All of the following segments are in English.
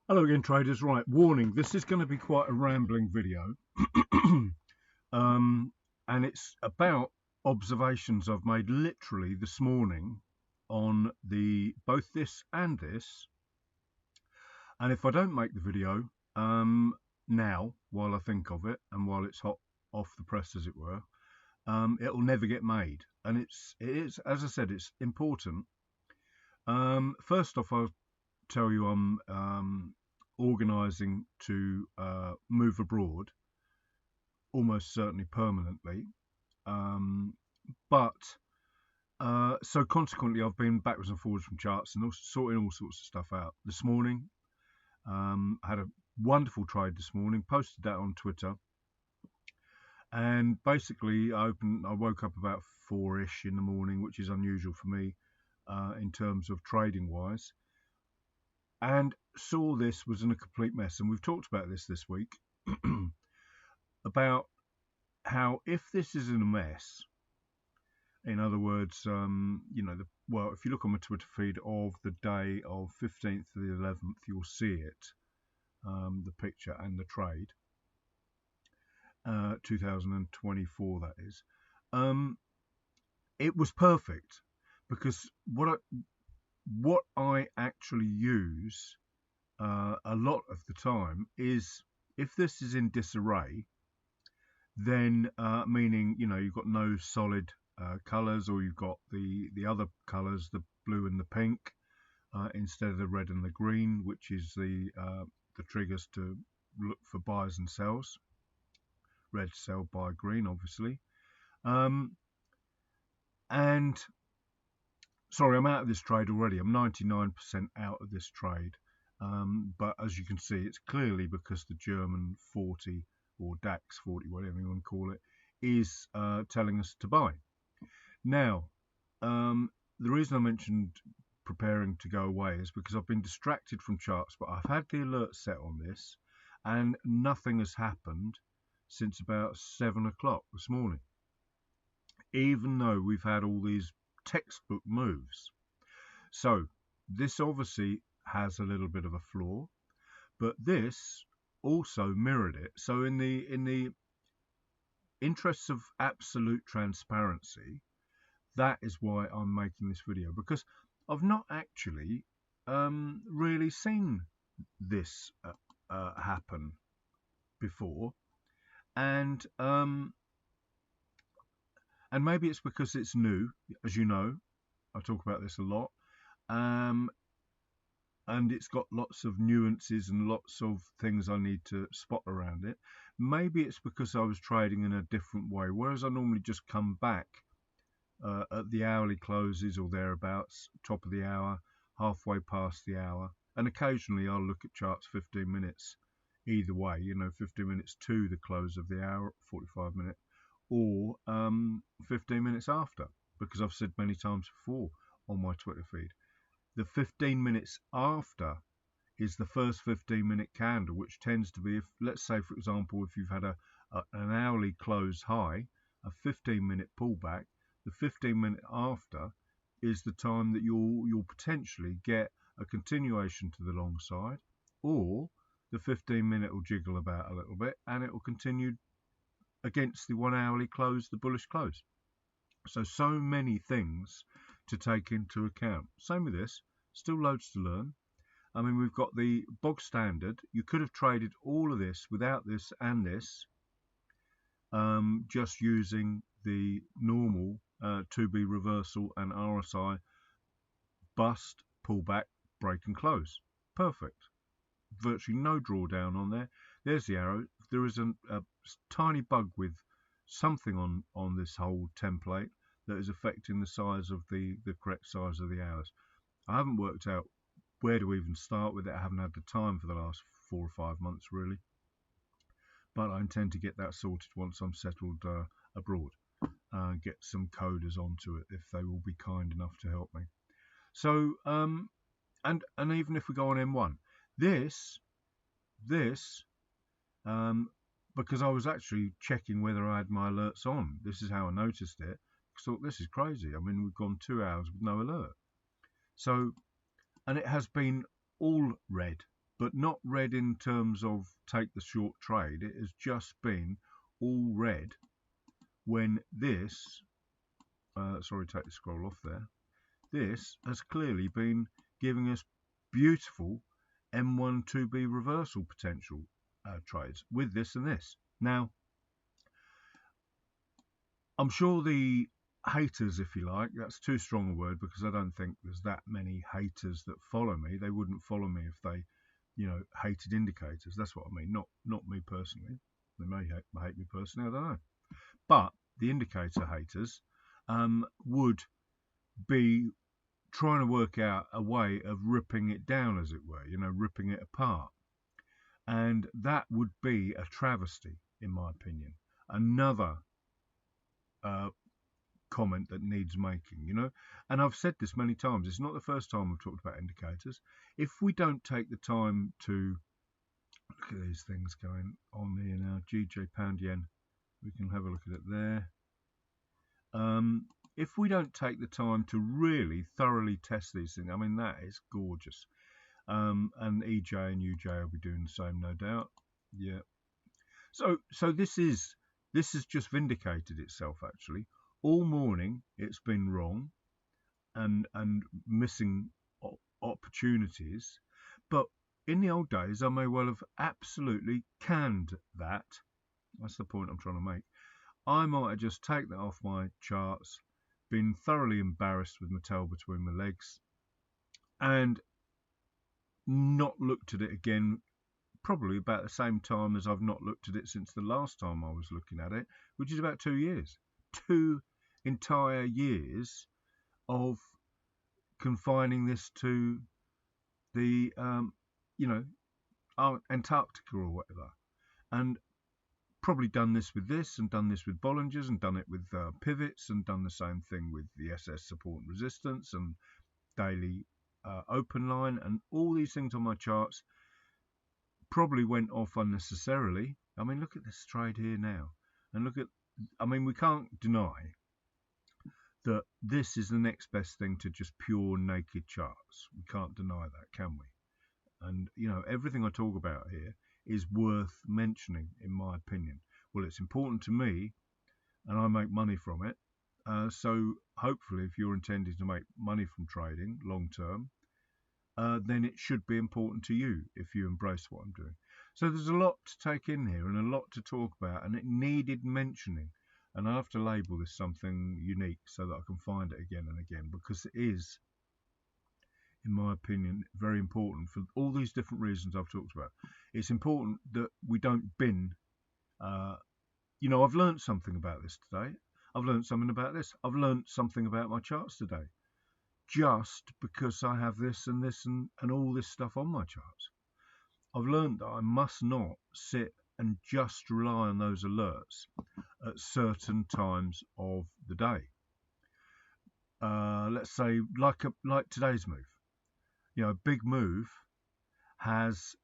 Hello again, traders. Right, warning, this is going to be quite a rambling video. um, and it's about observations I've made literally this morning on both this and this. And if I don't make the video now, while I think of it and while it's hot off the press, as it were, it'll never get made. And it is, as I said, it's important. First off, I'll tell you I'm organising to move abroad, almost certainly permanently. But so consequently, I've been backwards and forwards from charts and sorting all sorts of stuff out. This morning, I had a wonderful trade this morning, posted that on Twitter. And basically, I woke up about 4-ish in the morning, which is unusual for me in terms of trading wise, and saw this was in a complete mess. And we've talked about this week about how if this is in a mess, in other words, if you look on my Twitter feed of the day of 15th to the 11th, you'll see it, the picture and the trade. 2024, that is. It was perfect because what I actually use a lot of the time is, if this is in disarray, then meaning you've got no solid colours, or you've got the other colours, the blue and the pink, instead of the red and the green, which is the triggers to look for buys and sells. Red sell, buy green, obviously. And sorry, I'm out of this trade already. I'm 99% out of this trade. But as you can see, it's clearly because the German 40 or DAX 40, whatever you want to call it, is telling us to buy. Now, the reason I mentioned preparing to go away is because I've been distracted from charts, but I've had the alert set on this and nothing has happened since about 7 o'clock this morning, even though we've had all these textbook moves. So this obviously has a little bit of a flaw, but this also mirrored it. So in the interests of absolute transparency, that is why I'm making this video, because I've not actually really seen this happen before. And maybe it's because it's new, as you know, I talk about this a lot, and it's got lots of nuances and lots of things I need to spot around it. Maybe it's because I was trading in a different way, whereas I normally just come back at the hourly closes or thereabouts, top of the hour, halfway past the hour, and occasionally I'll look at charts 15 minutes either way, 15 minutes to the close of the hour, 45 minute, or 15 minutes after, because I've said many times before on my Twitter feed, the 15 minutes after is the first 15-minute candle, which tends to be, if let's say for example, if you've had an hourly close high, a 15-minute pullback, the 15-minute after is the time that you'll potentially get a continuation to the long side, or the 15-minute will jiggle about a little bit and it will continue against the 1 hourly close, the bullish close. So many things to take into account. Same with this, still loads to learn. I mean, we've got the bog standard. You could have traded all of this without this and this, just using the normal 2B reversal and RSI bust, pullback, break and close. Perfect. Virtually no drawdown on there. There's the arrow. There is a tiny bug with something on this whole template that is affecting the size of the correct size of the hours. I haven't worked out where to even start with it. I haven't had the time for the last 4 or 5 months really, but I intend to get that sorted once I'm settled abroad. Get some coders onto it if they will be kind enough to help me. So and even if we go on M1, this because I was actually checking whether I had my alerts on. This is how I noticed it. I thought, this is crazy. I mean, we've gone 2 hours with no alert. So, and it has been all red but not read in terms of take the short trade. It has just been all read when this, sorry, take the scroll off there. This has clearly been giving us beautiful M1 2B reversal potential trades with this and this. Now, I'm sure the haters, if you like, that's too strong a word because I don't think there's that many haters that follow me. They wouldn't follow me if they, hated indicators. That's what I mean. Not me personally. They may hate me personally. I don't know. But the indicator haters would be trying to work out a way of ripping it down, as it were, ripping it apart. And that would be a travesty, in my opinion. Another comment that needs making, and I've said this many times. It's not the first time I've talked about indicators. If we don't take the time to look at these things going on here now, GJ pound yen, we can have a look at it there. If we don't take the time to really thoroughly test these things, I mean, that is gorgeous. And EJ and UJ will be doing the same, no doubt. Yeah. So this has just vindicated itself, actually. All morning it's been wrong and missing opportunities. But in the old days, I may well have absolutely canned that. That's the point I'm trying to make. I might have just taken that off my charts, been thoroughly embarrassed with my tail between my legs, and not looked at it again, probably about the same time as I've not looked at it since the last time I was looking at it, which is about 2 years. 2 entire years of confining this to the, Antarctica or whatever. And probably done this with this and done this with Bollingers and done it with pivots and done the same thing with the SS support and resistance and daily open line and all these things on my charts. Probably went off unnecessarily. I mean, look at this trade here now. And we can't deny that this is the next best thing to just pure naked charts. We can't deny that, can we? And, everything I talk about here is worth mentioning, in my opinion. Well, it's important to me, and I make money from it. So hopefully, if you're intending to make money from trading long term, then it should be important to you if you embrace what I'm doing. So there's a lot to take in here and a lot to talk about, and it needed mentioning. And I have to label this something unique so that I can find it again and again, because it is, in my opinion, very important for all these different reasons I've talked about. It's important that we don't bin. I've learned something about this today. I've learned something about this. I've learned something about my charts today. Just because I have this and this and all this stuff on my charts. I've learned that I must not sit and just rely on those alerts at certain times of the day. Let's say like today's move. A big move has,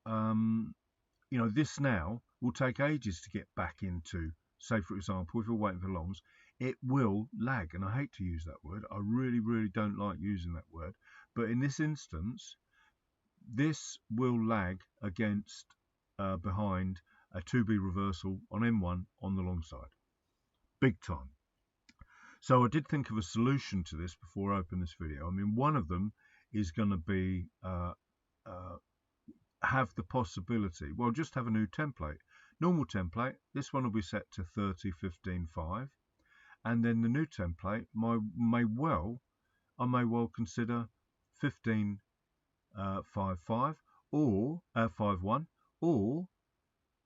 this now will take ages to get back into, say, for example, if we're waiting for longs, it will lag. And I hate to use that word. I really, really don't like using that word. But in this instance, this will lag against, behind a 2B reversal on M1 on the long side. Big time. So I did think of a solution to this before I open this video. I mean, one of them is going to be have the possibility, well, just have a new template. Normal template, this one will be set to 30, 15, 5. And then the new template I may well consider 15, 5, 5 or 5, 1, or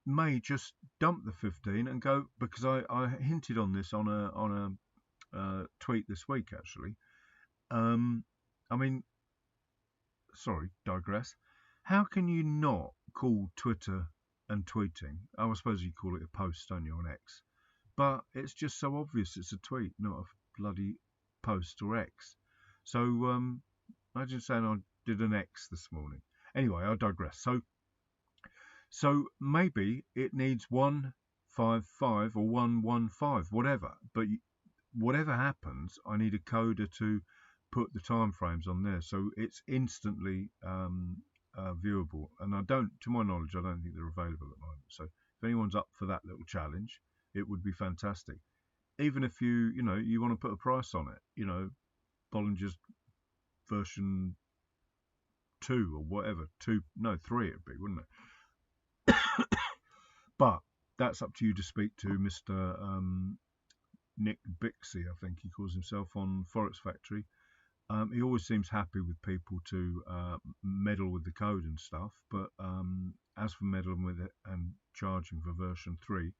may just dump the 15 and go, because I hinted on this on a tweet this week actually. Digress. How can you not call Twitter and tweeting? I suppose you call it a post, don't you, on X? But it's just so obvious it's a tweet, not a bloody post or X. So imagine saying I did an X this morning. Anyway, I digress. So maybe it needs 155 or 115, whatever. But whatever happens, I need a coder to put the time frames on there, so it's instantly viewable, and to my knowledge, I don't think they're available at the moment. So if anyone's up for that little challenge, it would be fantastic. Even if you want to put a price on it, Bollinger's version 2 or whatever, 3 it'd be, wouldn't it? But that's up to you to speak to Mr. Nick Bixie, I think he calls himself, on Forex Factory. He always seems happy with people to meddle with the code and stuff, but as for meddling with it and charging for version 3,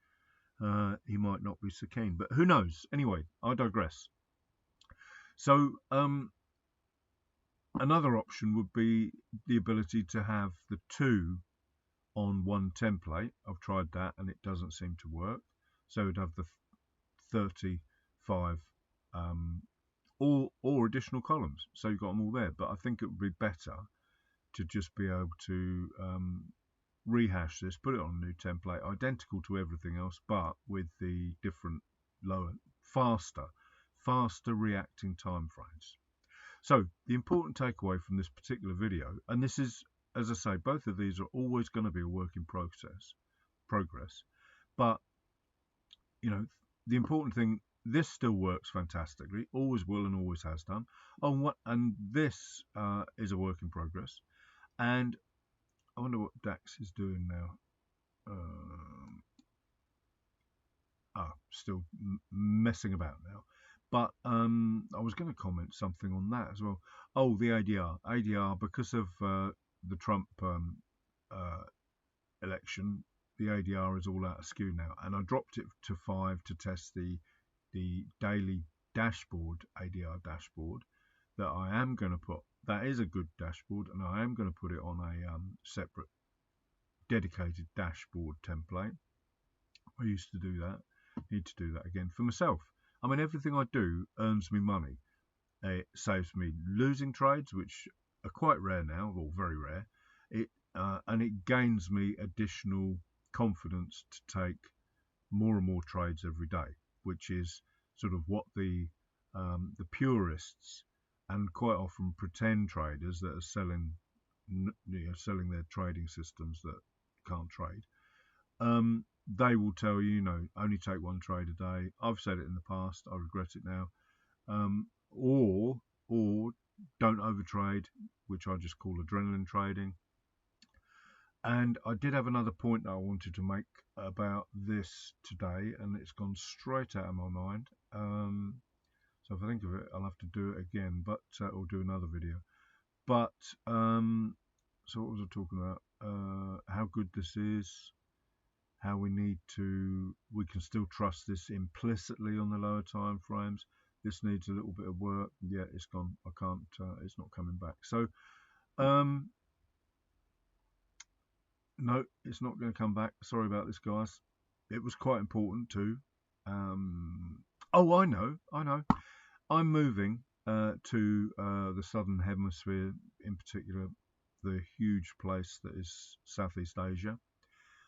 he might not be so keen. But who knows? Anyway, I digress. So another option would be the ability to have the 2 on one template. I've tried that and it doesn't seem to work. So it'd have the 35 or additional columns, so you've got them all there. But I think it would be better to just be able to rehash this, put it on a new template, identical to everything else, but with the different lower, faster reacting time frames. So the important takeaway from this particular video, and this is, as I say, both of these are always going to be a work in progress, but the important thing, this still works fantastically, always will and always has done. And this is a work in progress. And I wonder what DAX is doing now. Still messing about now. But I was going to comment something on that as well. Oh, the ADR, because of the Trump election, the ADR is all out of skew now, and I dropped it to 5 to test the daily dashboard, ADR dashboard, that I am going to put. That is a good dashboard, and I am going to put it on a separate dedicated dashboard template. I used to do that. Need to do that again for myself. I mean, everything I do earns me money. It saves me losing trades, which are quite rare now, or very rare. And it gains me additional confidence to take more and more trades every day, which is sort of what the purists and quite often pretend traders that are selling their trading systems that can't trade, they will tell you, only take one trade a day. I've said it in the past, I regret it now. Or don't overtrade, which I just call adrenaline trading. And I did have another point that I wanted to make about this today, and it's gone straight out of my mind. So if I think of it, I'll have to do it again, but or do another video. But so what was I talking about? How good this is, how we can still trust this implicitly on the lower time frames. This needs a little bit of work. Yeah, it's gone. I can't. It's not coming back. So no, it's not going to come back. Sorry about this, guys. It was quite important too. Oh, I know. I'm moving to the southern hemisphere, in particular, the huge place that is Southeast Asia.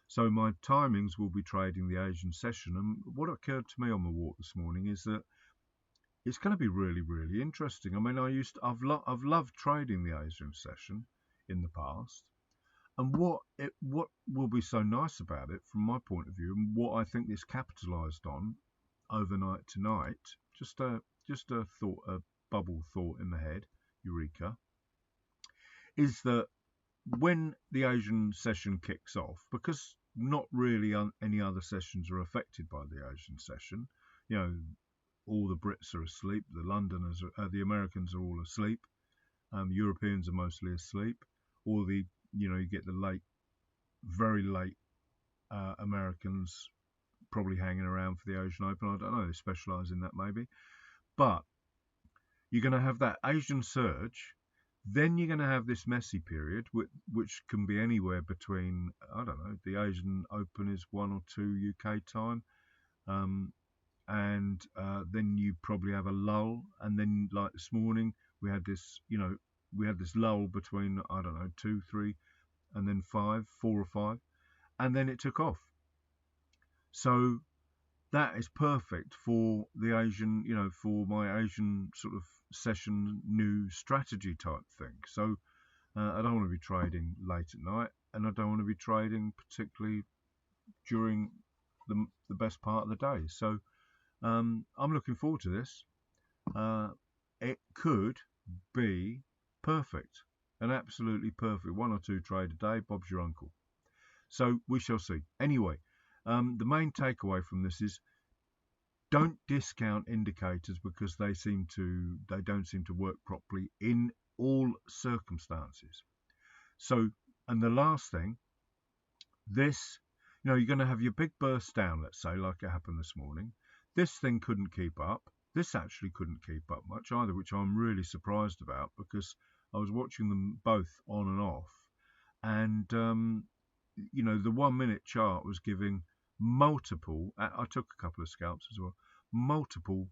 So my timings will be trading the Asian session. And what occurred to me on my walk this morning is that it's going to be really, really interesting. I mean, I've loved trading the Asian session in the past. And what will be so nice about it, from my point of view, and what I think this capitalised on overnight tonight, just a thought, a bubble thought in the head, eureka, is that when the Asian session kicks off, because not really any other sessions are affected by the Asian session, all the Brits are asleep, the Americans are all asleep, Europeans are mostly asleep, all the you get the very late Americans probably hanging around for the Asian Open. I don't know, they specialise in that maybe. But you're going to have that Asian surge, then you're going to have this messy period, which can be anywhere between, I don't know, the Asian Open is 1 or 2 UK time, and then you probably have a lull, and then like this morning we had this lull between, I don't know, 2, 3, and then 4 or 5, and then it took off. So that is perfect for the Asian, for my Asian sort of session new strategy type thing. So I don't want to be trading late at night, and I don't want to be trading particularly during the best part of the day. So I'm looking forward to this. It could be perfect, an absolutely perfect 1 or 2 trade a day. Bob's your uncle. So we shall see. Anyway, the main takeaway from this is don't discount indicators because they don't seem to work properly in all circumstances. So, and the last thing, this, you're going to have your big burst down, let's say, like it happened this morning. This thing couldn't keep up. This actually couldn't keep up much either, which I'm really surprised about because I was watching them both on and off, and the 1 minute chart was giving multiple. I took a couple of scalps as well, multiple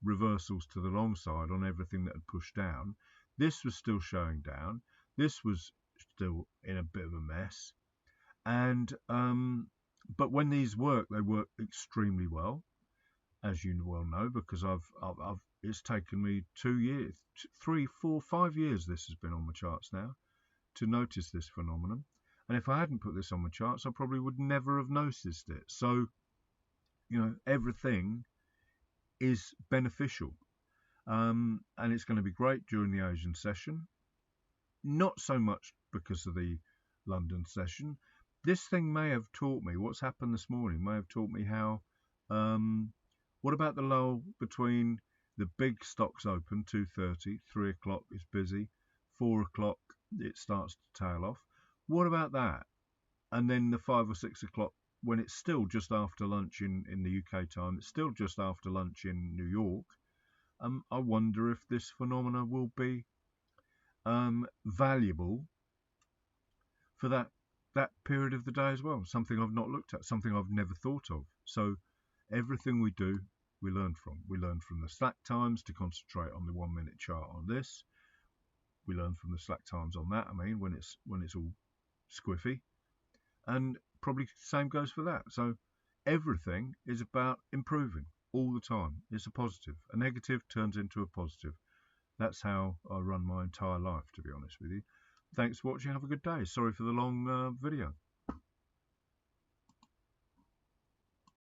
reversals to the long side on everything that had pushed down. This was still showing down. This was still in a bit of a mess. And but when these work, they work extremely well, as you well know, because it's taken me 2 years, 3, 4, 5 years. This has been on my charts now to notice this phenomenon. And if I hadn't put this on my charts, I probably would never have noticed it. So, everything is beneficial. And it's going to be great during the Asian session. Not so much because of the London session. This thing may have taught me, what's happened this morning may have taught me how, what about the lull between the big stocks open, 2:30, 3 o'clock is busy, 4 o'clock it starts to tail off. What about that? And then the 5 or 6 o'clock, when it's still just after lunch in the UK time, it's still just after lunch in New York. I wonder if this phenomena will be valuable for that period of the day as well. Something I've not looked at, something I've never thought of. So everything we do, we learn from. We learn from the slack times to concentrate on the 1 minute chart on this. We learn from the slack times on that. I mean, when it's all squiffy, and probably the same goes for that. So everything is about improving all the time. It's a positive. A negative turns into a positive. That's how I run my entire life, to be honest with you. Thanks for watching. Have a good day. Sorry for the long video.